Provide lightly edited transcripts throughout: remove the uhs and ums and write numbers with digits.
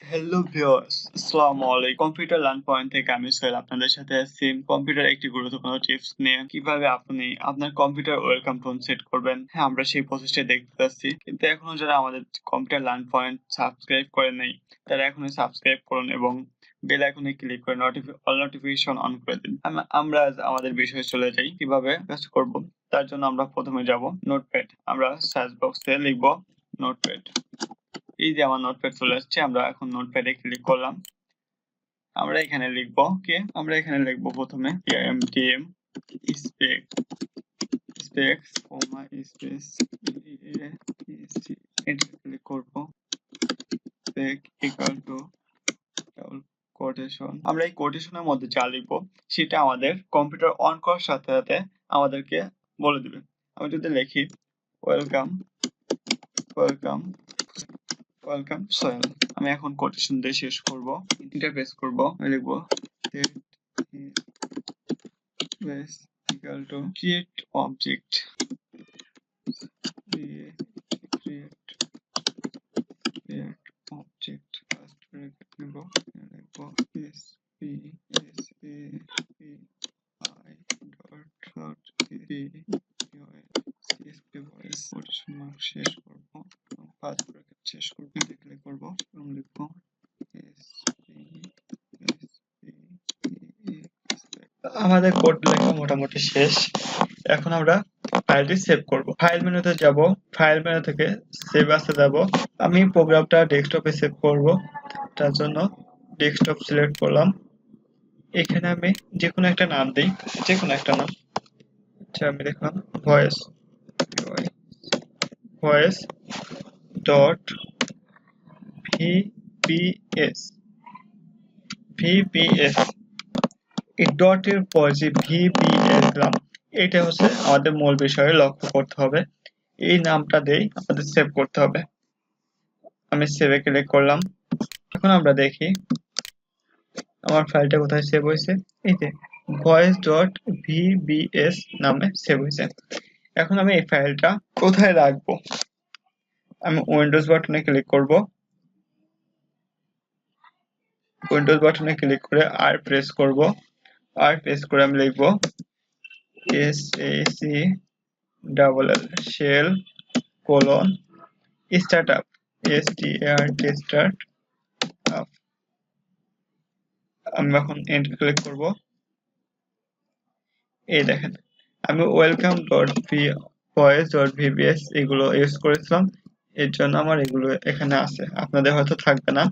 Hello viewers, আসসালামু আলাইকুম। Computer learn point থেকে আমি সোহেল আপনাদের সাথে আছি। কম্পিউটার একটি গুরুত্বপূর্ণ টিপস নিয়ে কিভাবে আপনি আপনার কম্পিউটার ওয়েলকাম টোন সেট করবেন। হ্যাঁ, আমরা সেই প্রসেসটা দেখতে পাচ্ছি। কিন্তু এখনো যারা আমাদের কম্পিউটার লার্ন পয়েন্ট সাবস্ক্রাইব করে নাই, তারা এখনই সাবস্ক্রাইব করুন এবং বেল আইকনে ক্লিক করে অল নোটিফিকেশন অন করে দিন। আমরা আজ আমাদের বিষয়ে চলে যাই কিভাবে কাজ করব। তার জন্য আমরা প্রথমে যাব নোটপ্যাড। আমরা সার্চ বক্সে লিখব নোটপ্যাড। এই যে আমার নোটপ্যাড চলে আসছে, আমরা এখন নোটপ্যাডে ক্লিক করলাম। আমরা এখানে লিখবো প্রথমে mdm space comma space enter click করব। Spec equal to double quotation. আমরা এই কোটেশনের মধ্যে যা লিখবো সেটা আমাদের কম্পিউটার অন করার সাথে সাথে আমাদেরকে বলে দিবে। আমি যদি লিখি ওয়েলকাম ওয়েলকাম ওয়েলকাম সোহেল, আমি এখন কোটেশন দিয়ে শেষ করব। এন্টার প্রেস করব। আমি লিখব set is equal to create object create object first bracket নেব, লিখব SPACI dot কোটেশন মার্ক শেষ করব, ফার্স্ট ব্র্যাকেট শেষ করব, ক্লিক করব এবং লিখব আমাদের কোড লেখা মোটামুটি শেষ। এখন আমরা ফাইলটি সেভ করব। ফাইল মেনুতে যাব, ফাইল মেনু থেকে সেভ আসতে যাব। আমি প্রোগ্রামটা ডেস্কটপে সেভ করব, তার জন্য ডেস্কটপ সিলেক্ট করলাম। এখানে আমি যে কোনো একটা নাম দিই, যে কোনো একটা নাম। আচ্ছা, আমি লিখলাম ভয়েস ডট ভিপিএস এই ডটের পর যে ভিপিএস দিলাম, এটা হচ্ছে আমাদের মূল বিষয়ে লক্ষ্য করতে হবে। এই নামটা দিয়ে আমাদের সেভ করতে হবে। আমি সেভে ক্লিক করলাম। এখন আমরা দেখি আমার ফাইলটা কোথায় সেভ হয়েছে। এই যে voice.vbs নামে সেভ হয়েছে। এখন আমি এই ফাইলটা কোথায় রাখবো? আমি উইন্ডোজ বাটনে ক্লিক করব। উইন্ডোজ বাটনে ক্লিক করে আর প্রেস করব। আর প্রেস করে আমি লিখব SACLL shell colon startup start up। আমি এখন এন্টার ক্লিক করব। এই দেখেন, আমি welcome.voice.vbs এগুলো ইউজ করেছিলাম, এর জন্য আমার এগুলো এখানে আছে। আপনাদের হয়তো থাকবে না,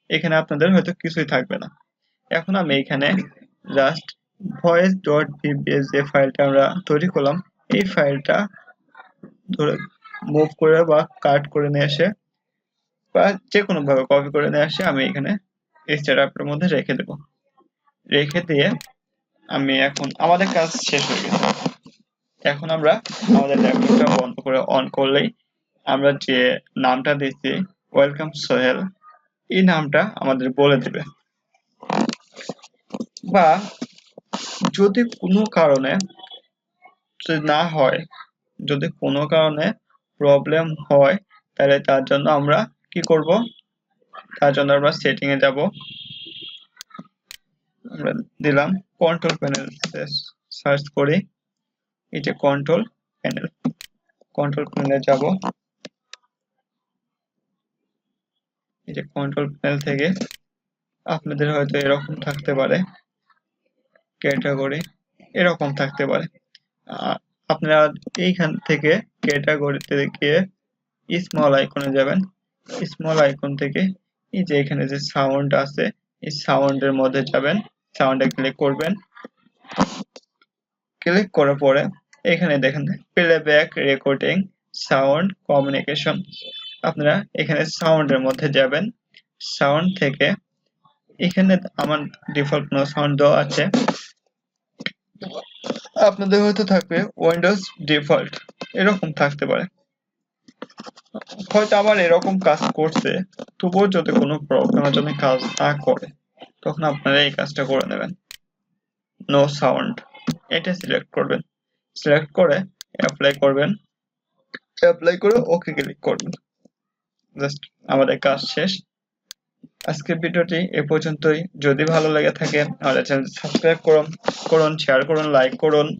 এখানে আপনাদের হয়তো কিছুই থাকবে না। এখন আমি এখানে জাস্ট voice.vbs যে ফাইলটা আমরা তৈরি করলাম, এই ফাইলটা ধরে মুভ করে বা কাট করে নিয়ে এসে বা যে কোনো ভাবে কপি করে নিয়ে আসে আমি এখানে স্টার্টআপের মধ্যে রেখে দেব। রেখে দিয়ে আমি এখন আমাদের কাজ শেষ হয়ে গেছে। এখন আমরা আমাদের ল্যাপটপটা বন্ধ করে অন করলেই আমরা যে নামটা দিয়েছি ওয়েলকাম সোহেল, এই নামটা আমাদের বলে দেবে। বা যদি কোনো কারণে না হয়, যদি কোনো কারণে প্রবলেম হয়, তাহলে তার জন্য আমরা কি করব? তার জন্য আমরা সেটিং এ যাব। আমরা দিলাম কন্ট্রোল প্যানেল, সার্চ করি এই যে কন্ট্রোল প্যানেলে যাব। এই যে কন্ট্রোল প্যানেল থেকে আপনাদের হয়তো এরকম থাকতে পারে, ক্যাটাগরি এরকম থাকতে পারে। আপনারা এইখান থেকে ক্যাটাগরিতে গিয়ে স্মল আইকনে যাবেন। স্মল আইকন থেকে এই যে এখানে যে সাউন্ড আছে, এই সাউন্ডের মধ্যে যাবেন, সাউন্ডে ক্লিক করবেন। ক্লিক করার পরে এখানে দেখেন প্লেব্যাক রেকর্ডিং সাউন্ড কমিউনিকেশন, আপনারা এখানে সাউন্ডের মধ্যে যাবেন। সাউন্ড থেকে এখানে আমার ডিফল্ট কোনো সাউন্ড দেওয়া আছে, আপনাদের হয়তো থাকবে উইন্ডোজ ডিফল্ট, এরকম থাকতে পারে, হয়তো আবার এরকম কাজ করছে। তবুও যদি কোনো প্রবলেমের জন্য কাজ না করে, তখন আপনারা এই কাজটা করে নেবেন। নো সাউন্ড এটা সিলেক্ট করবেন, সিলেক্ট করে অ্যাপ্লাই করবেন, অ্যাপ্লাই করে ওকে ক্লিক করবেন। জাস্ট আমাদের কাজ শেষ। আজকের ভিডিওটি এ পর্যন্তই। যদি ভালো লেগে থাকে আমাদের চ্যানেল সাবস্ক্রাইব করুন, শেয়ার করুন, লাইক করুন।